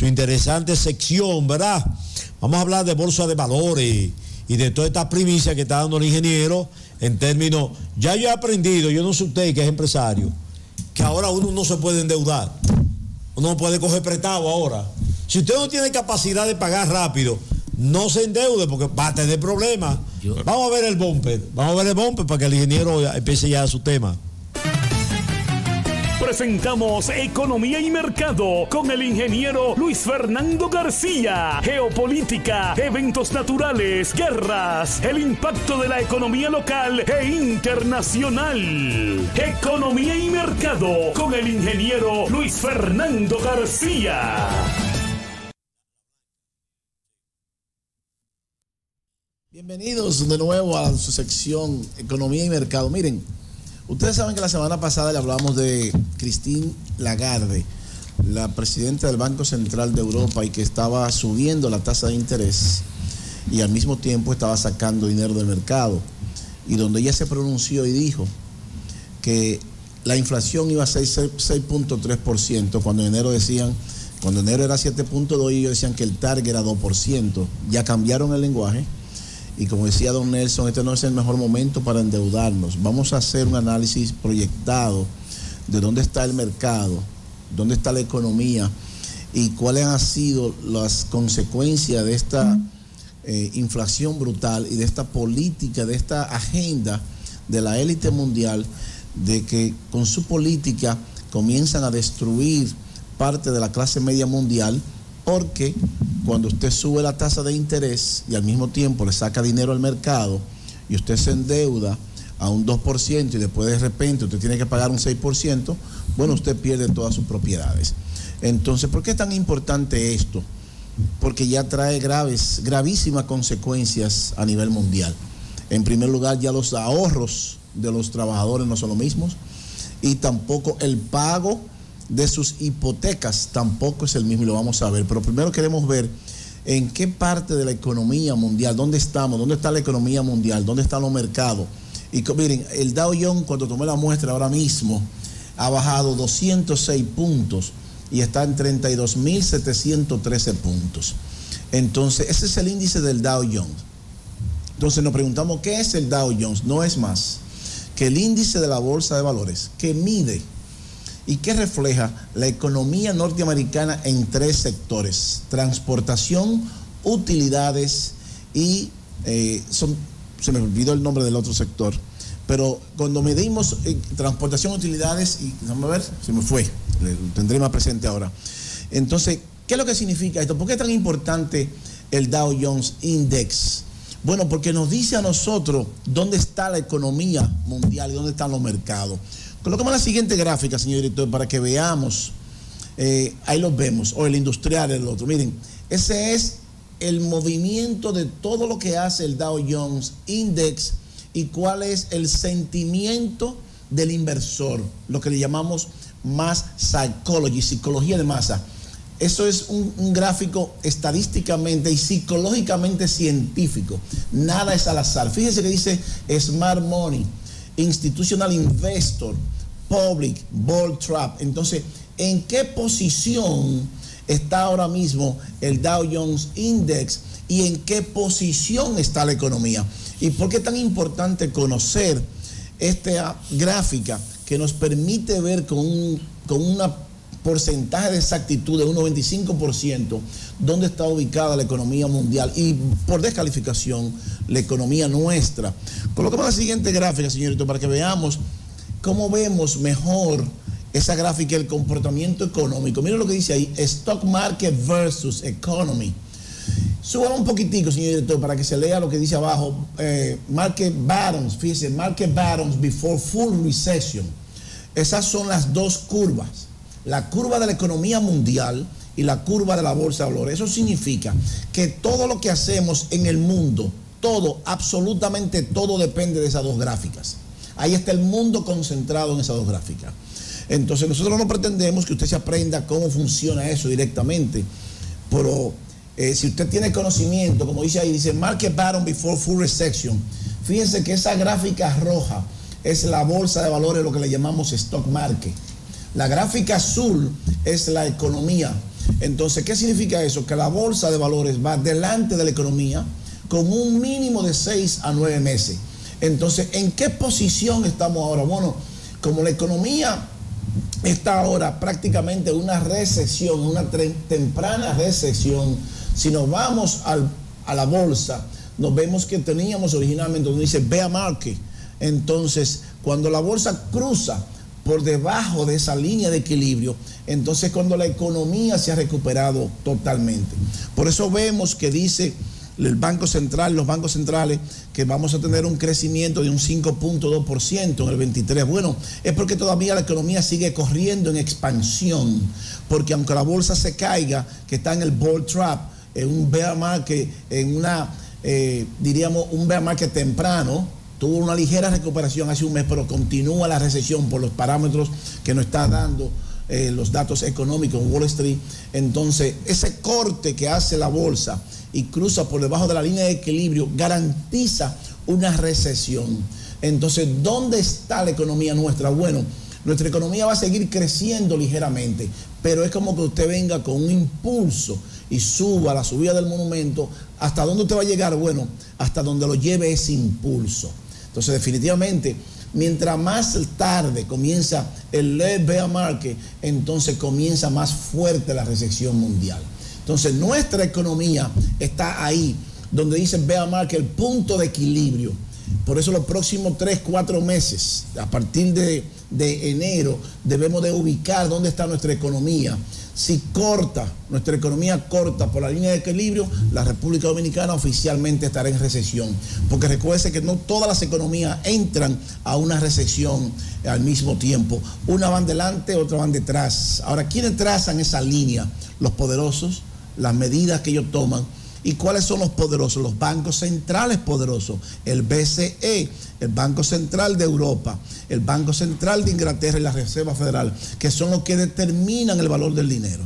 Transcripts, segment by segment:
su interesante sección, ¿verdad? Vamos a hablar de bolsa de valores y de toda esta primicia que está dando el ingeniero en términos... Ya yo he aprendido, yo no sé usted que es empresario, que ahora uno no se puede endeudar. Uno no puede coger prestado ahora. Si usted no tiene capacidad de pagar rápido, no se endeude porque va a tener problemas. Vamos a ver el bumper. Vamos a ver el bumper para que el ingeniero empiece ya su tema. Presentamos Economía y Mercado con el ingeniero Luis Fernando García. Geopolítica, eventos naturales, guerras, el impacto de la economía local e internacional. Economía y Mercado con el ingeniero Luis Fernando García. Bienvenidos de nuevo a su sección Economía y Mercado. Miren, ustedes saben que la semana pasada le hablamos de Christine Lagarde, la presidenta del Banco Central de Europa, y que estaba subiendo la tasa de interés y al mismo tiempo estaba sacando dinero del mercado, y donde ella se pronunció y dijo que la inflación iba a ser 6.3%, cuando en enero era 7.2% y ellos decían que el target era 2%. Ya cambiaron el lenguaje. Y como decía don Nelson, este no es el mejor momento para endeudarnos. Vamos a hacer un análisis proyectado de dónde está el mercado, dónde está la economía y cuáles han sido las consecuencias de esta inflación brutal y de esta política, de esta agenda de la élite mundial, de que con su política comienzan a destruir parte de la clase media mundial, porque cuando usted sube la tasa de interés y al mismo tiempo le saca dinero al mercado y usted se endeuda a un 2% y después de repente usted tiene que pagar un 6%, bueno, usted pierde todas sus propiedades. Entonces, ¿por qué es tan importante esto? Porque ya trae gravísimas consecuencias a nivel mundial. En primer lugar, ya los ahorros de los trabajadores no son los mismos, y tampoco el pago de sus hipotecas tampoco es el mismo, y lo vamos a ver. Pero primero queremos ver en qué parte de la economía mundial, dónde estamos, dónde está la economía mundial, dónde están los mercados. Y miren, el Dow Jones, cuando tomé la muestra ahora mismo, ha bajado 206 puntos y está en 32.713 puntos. Entonces, ese es el índice del Dow Jones. Entonces nos preguntamos, ¿qué es el Dow Jones? No es más que el índice de la bolsa de valores que mide y que refleja la economía norteamericana en tres sectores: transportación, utilidades y se me olvidó el nombre del otro sector, pero cuando medimos transportación, utilidades y, déjame ver, se me fue, lo tendré más presente ahora. Entonces, ¿qué es lo que significa esto? ¿Por qué es tan importante el Dow Jones Index? Bueno, porque nos dice a nosotros dónde está la economía mundial y dónde están los mercados. Colocamos la siguiente gráfica, señor director, para que veamos. Ahí los vemos, o el industrial, el otro. Miren, ese es el movimiento de todo lo que hace el Dow Jones Index y cuál es el sentimiento del inversor, lo que le llamamos mass psychology, psicología de masa. Eso es un gráfico estadísticamente y psicológicamente científico. Nada es al azar. Fíjense que dice Smart Money, Institutional Investor, Public, Bold Trap. Entonces, ¿en qué posición está ahora mismo el Dow Jones Index y en qué posición está la economía? ¿Y por qué es tan importante conocer esta gráfica que nos permite ver con una porcentaje de exactitud de un 95% dónde está ubicada la economía mundial y por descalificación la economía nuestra? Colocamos la siguiente gráfica, señorito, para que veamos cómo vemos mejor esa gráfica, el comportamiento económico. Miren lo que dice ahí: Stock Market versus Economy. Suba un poquitico, señor director, para que se lea lo que dice abajo. Market Bottoms, fíjese, Market Bottoms before full recession. Esas son las dos curvas: la curva de la economía mundial y la curva de la bolsa de valores. Eso significa que todo lo que hacemos en el mundo, todo, absolutamente todo, depende de esas dos gráficas. Ahí está el mundo concentrado en esas dos gráficas. Entonces nosotros no pretendemos que usted se aprenda cómo funciona eso directamente, pero si usted tiene conocimiento, como dice ahí, dice Market Bottom before full recession. Fíjense que esa gráfica roja es la bolsa de valores, lo que le llamamos stock market. La gráfica azul es la economía. Entonces, ¿qué significa eso? Que la bolsa de valores va delante de la economía con un mínimo de 6 a 9 meses. Entonces, ¿en qué posición estamos ahora? Bueno, como la economía está ahora prácticamente en una recesión, una temprana recesión, si nos vamos a la bolsa, nos vemos que teníamos originalmente donde dice bear market. Entonces, cuando la bolsa cruza por debajo de esa línea de equilibrio, entonces cuando la economía se ha recuperado totalmente. Por eso vemos que dice el Banco Central, los bancos centrales, que vamos a tener un crecimiento de un 5.2% en el 23. Bueno, es porque todavía la economía sigue corriendo en expansión, porque aunque la bolsa se caiga, que está en el bull trap, en un bear market, en una, diríamos, un bear market temprano, tuvo una ligera recuperación hace un mes, pero continúa la recesión por los parámetros que nos está dando los datos económicos en Wall Street. Entonces, ese corte que hace la bolsa y cruza por debajo de la línea de equilibrio garantiza una recesión. Entonces, ¿dónde está la economía nuestra? Bueno, nuestra economía va a seguir creciendo ligeramente, pero es como que usted venga con un impulso y suba la subida del monumento. ¿Hasta dónde usted va a llegar? Bueno, hasta donde lo lleve ese impulso. Entonces, definitivamente, mientras más tarde comienza el bear market, entonces comienza más fuerte la recesión mundial. Entonces, nuestra economía está ahí, donde dice bear market, el punto de equilibrio. Por eso los próximos 3-4 meses, a partir de enero, debemos de ubicar dónde está nuestra economía. Si nuestra economía corta por la línea de equilibrio, la República Dominicana oficialmente estará en recesión. Porque recuerde que no todas las economías entran a una recesión al mismo tiempo. Una van delante, otra van detrás. Ahora, ¿quiénes trazan esa línea? Los poderosos, las medidas que ellos toman. ¿Y cuáles son los poderosos? Los bancos centrales poderosos. El BCE, el Banco Central de Europa, el Banco Central de Inglaterra y la Reserva Federal, que son los que determinan el valor del dinero.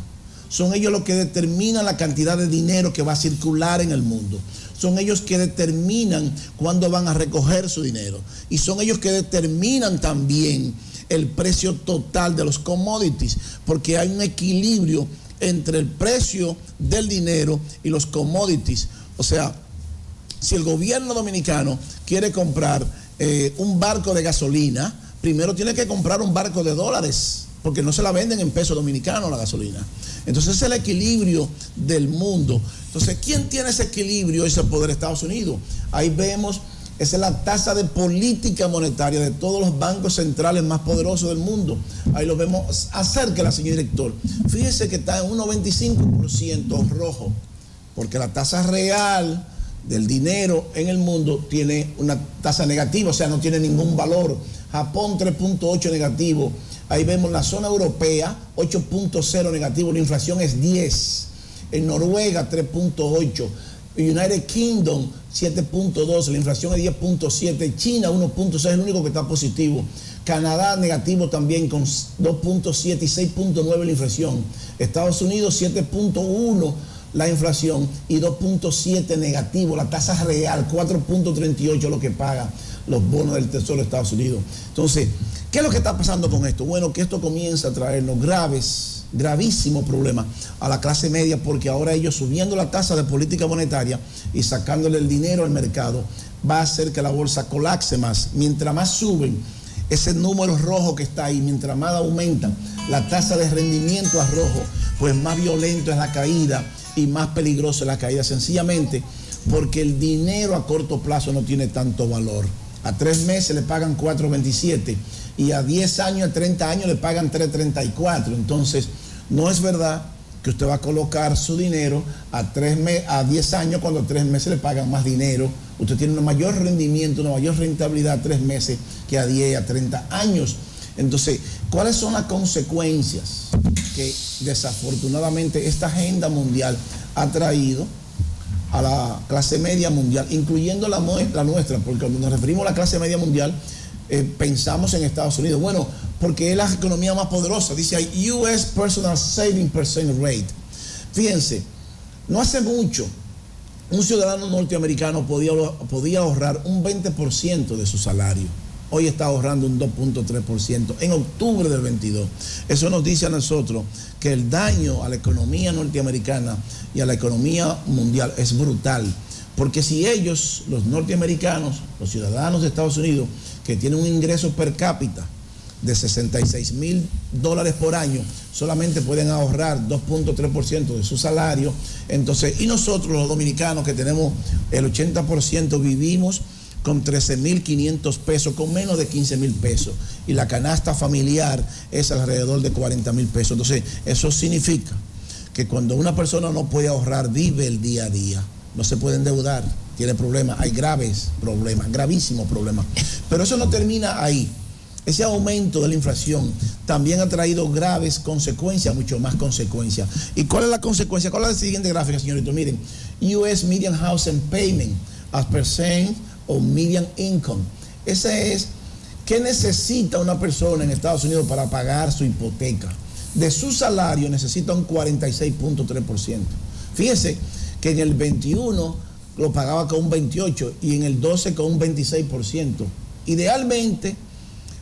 Son ellos los que determinan la cantidad de dinero que va a circular en el mundo. Son ellos que determinan cuándo van a recoger su dinero. Y son ellos que determinan también el precio total de los commodities, porque hay un equilibrio entre el precio del dinero y los commodities. O sea, si el gobierno dominicano quiere comprar un barco de gasolina, primero tiene que comprar un barco de dólares, porque no se la venden en pesos dominicanos la gasolina. Entonces, es el equilibrio del mundo. Entonces, ¿quién tiene ese equilibrio? Ese poder, Estados Unidos. Ahí vemos, esa es la tasa de política monetaria de todos los bancos centrales más poderosos del mundo. Ahí lo vemos. Acérquela, señor director. Fíjese que está en un 95% rojo, porque la tasa real del dinero en el mundo tiene una tasa negativa, o sea, no tiene ningún valor. Japón 3.8 negativo. Ahí vemos la zona europea 8.0 negativo, la inflación es 10. En Noruega 3.8. United Kingdom 7.2, la inflación es 10.7, China 1.6, es el único que está positivo. Canadá negativo también con 2.7 y 6.9 la inflación. Estados Unidos 7.1 la inflación y 2.7 negativo, la tasa real 4.38 lo que paga los bonos del Tesoro de Estados Unidos. Entonces, ¿qué es lo que está pasando con esto? Bueno, que esto comienza a traernos gravísimos problemas a la clase media, porque ahora ellos subiendo la tasa de política monetaria y sacándole el dinero al mercado va a hacer que la bolsa colapse más. Mientras más suben ese número rojo que está ahí, mientras más aumenta la tasa de rendimiento a rojo, pues más violento es la caída y más peligrosa es la caída, sencillamente porque el dinero a corto plazo no tiene tanto valor. A 3 meses le pagan 4.27 y a 10 años, a 30 años le pagan 3.34. Entonces, no es verdad que usted va a colocar su dinero a 10 años cuando a 3 meses le pagan más dinero. Usted tiene un mayor rendimiento, una mayor rentabilidad a 3 meses que a 10 y a 30 años. Entonces, ¿cuáles son las consecuencias que desafortunadamente esta agenda mundial ha traído a la clase media mundial, incluyendo la nuestra? Porque cuando nos referimos a la clase media mundial, pensamos en Estados Unidos. Bueno, porque es la economía más poderosa. Dice ahí, US Personal Saving Percent Rate. Fíjense, no hace mucho, un ciudadano norteamericano podía ahorrar un 20% de su salario. hoy está ahorrando un 2.3% en octubre del 22. Eso nos dice a nosotros que el daño a la economía norteamericana y a la economía mundial es brutal. Porque si ellos, los norteamericanos, los ciudadanos de Estados Unidos, que tienen un ingreso per cápita de $66,000 por año, solamente pueden ahorrar 2.3% de su salario, entonces, y nosotros los dominicanos que tenemos el 80% vivimos con 13,500 pesos, con menos de 15,000 pesos, y la canasta familiar es alrededor de 40,000 pesos. Entonces, eso significa que cuando una persona no puede ahorrar, vive el día a día, no se puede endeudar, tiene problemas, hay graves problemas, gravísimos problemas. Pero eso no termina ahí. Ese aumento de la inflación también ha traído graves consecuencias, mucho más consecuencias. ¿Y cuál es la consecuencia? ¿Cuál es la siguiente gráfica, señorito? Miren, US Median Housing Payment as percent of median income. Ese es, ¿qué necesita una persona en Estados Unidos para pagar su hipoteca? De su salario necesita un 46.3%. Fíjese que en el 21 lo pagaba con un 28% y en el 12 con un 26%. Idealmente,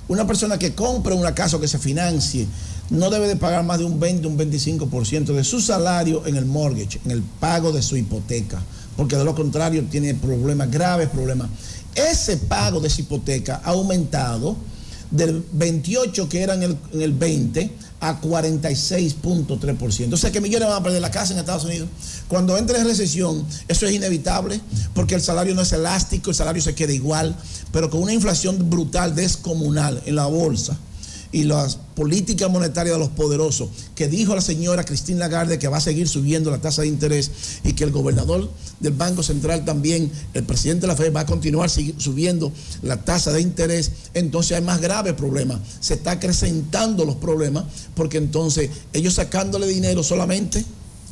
una persona que compre una casa o que se financie no debe de pagar más de un 20, un 25% de su salario en el mortgage, en el pago de su hipoteca, porque de lo contrario tiene problemas, graves problemas. Ese pago de esa hipoteca ha aumentado del 28 que era en el 20 a 46.3%. O sea que millones van a perder la casa en Estados Unidos. Cuando entre en recesión, eso es inevitable, porque el salario no es elástico, el salario se queda igual, pero con una inflación brutal, descomunal en la bolsa y las políticas monetarias de los poderosos, que dijo la señora Christine Lagarde que va a seguir subiendo la tasa de interés y que el gobernador del Banco Central también, el presidente de la Fed, va a continuar subiendo la tasa de interés, entonces hay más graves problemas. Se está acrecentando los problemas porque entonces ellos sacándole dinero solamente,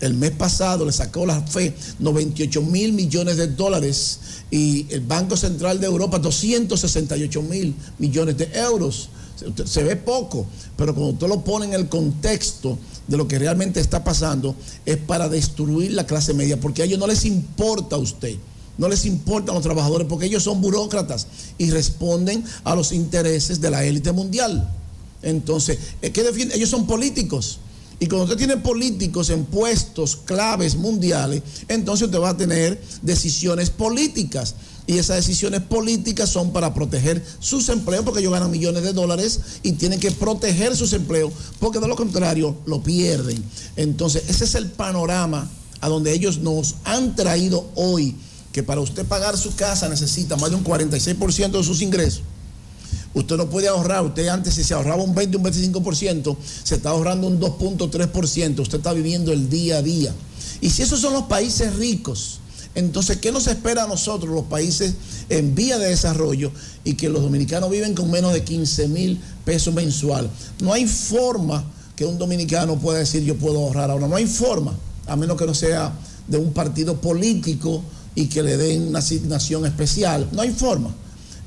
el mes pasado le sacó la Fed 98,000 millones de dólares y el Banco Central de Europa 268,000 millones de euros. Se ve poco, pero cuando usted lo pone en el contexto de lo que realmente está pasando, es para destruir la clase media, porque a ellos no les importa a usted, no les importan los trabajadores, porque ellos son burócratas y responden a los intereses de la élite mundial. Entonces, ¿qué defienden? Ellos son políticos. Y cuando usted tiene políticos en puestos claves mundiales, entonces usted va a tener decisiones políticas. Y esas decisiones políticas son para proteger sus empleos, porque ellos ganan millones de dólares y tienen que proteger sus empleos, porque de lo contrario lo pierden. Entonces, ese es el panorama a donde ellos nos han traído hoy, que para usted pagar su casa necesita más de un 46% de sus ingresos. Usted no puede ahorrar, usted antes si se ahorraba un 20, un 25%, se está ahorrando un 2.3%, usted está viviendo el día a día. Y si esos son los países ricos, entonces, ¿qué nos espera a nosotros, los países en vía de desarrollo, y que los dominicanos viven con menos de 15,000 pesos mensual? No hay forma que un dominicano pueda decir yo puedo ahorrar ahora, no hay forma, a menos que no sea de un partido político y que le den una asignación especial, no hay forma.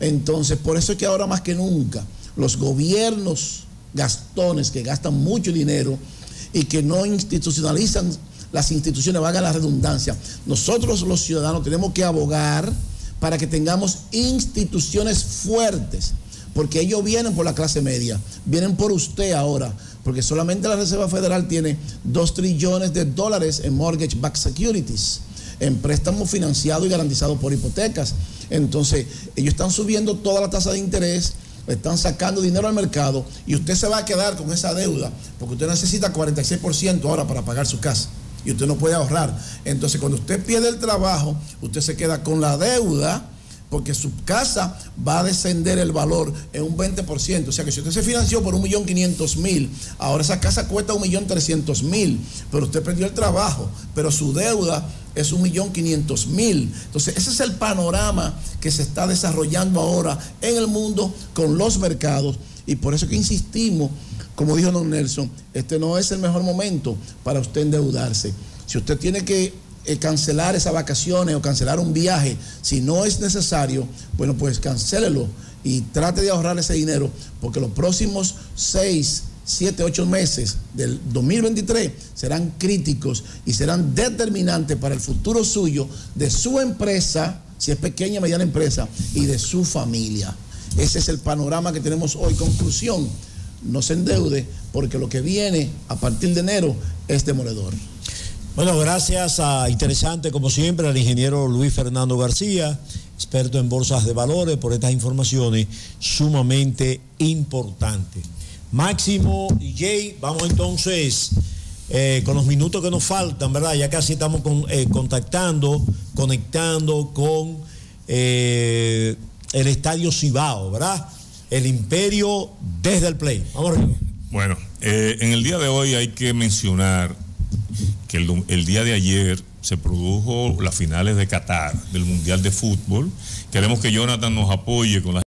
Entonces, por eso es que ahora más que nunca, los gobiernos gastones que gastan mucho dinero y que no institucionalizan las instituciones, valga la redundancia, nosotros los ciudadanos tenemos que abogar para que tengamos instituciones fuertes, porque ellos vienen por la clase media, vienen por usted ahora, porque solamente la Reserva Federal tiene 2 trillones de dólares en mortgage-backed securities, en préstamos financiados y garantizados por hipotecas. Entonces, ellos están subiendo toda la tasa de interés, están sacando dinero al mercado y usted se va a quedar con esa deuda, porque usted necesita 46% ahora para pagar su casa. Y usted no puede ahorrar. Entonces, cuando usted pierde el trabajo, usted se queda con la deuda, porque su casa va a descender el valor en un 20%. O sea que si usted se financió por 1.500.000, ahora esa casa cuesta 1.300.000, pero usted perdió el trabajo, pero su deuda es 1.500.000. Entonces, ese es el panorama que se está desarrollando ahora en el mundo con los mercados, y por eso que insistimos. Como dijo don Nelson, este no es el mejor momento para usted endeudarse. Si usted tiene que cancelar esas vacaciones o cancelar un viaje, si no es necesario, bueno, pues cancélelo y trate de ahorrar ese dinero, porque los próximos 6, 7, 8 meses del 2023 serán críticos y serán determinantes para el futuro suyo, de su empresa, si es pequeña o mediana empresa, y de su familia. Ese es el panorama que tenemos hoy. Conclusión, no se endeude, porque lo que viene a partir de enero es demoledor. Bueno, gracias a interesante como siempre al ingeniero Luis Fernando García, experto en bolsas de valores, por estas informaciones sumamente importantes. Máximo y Jay, vamos entonces con los minutos que nos faltan, ¿verdad? Ya casi estamos conectando con el Estadio Cibao, ¿verdad? El Imperio desde el Play. Vamos arriba. Bueno, en el día de hoy hay que mencionar que el día de ayer se produjo las finales de Qatar del Mundial de Fútbol. Queremos que Jonathan nos apoye con las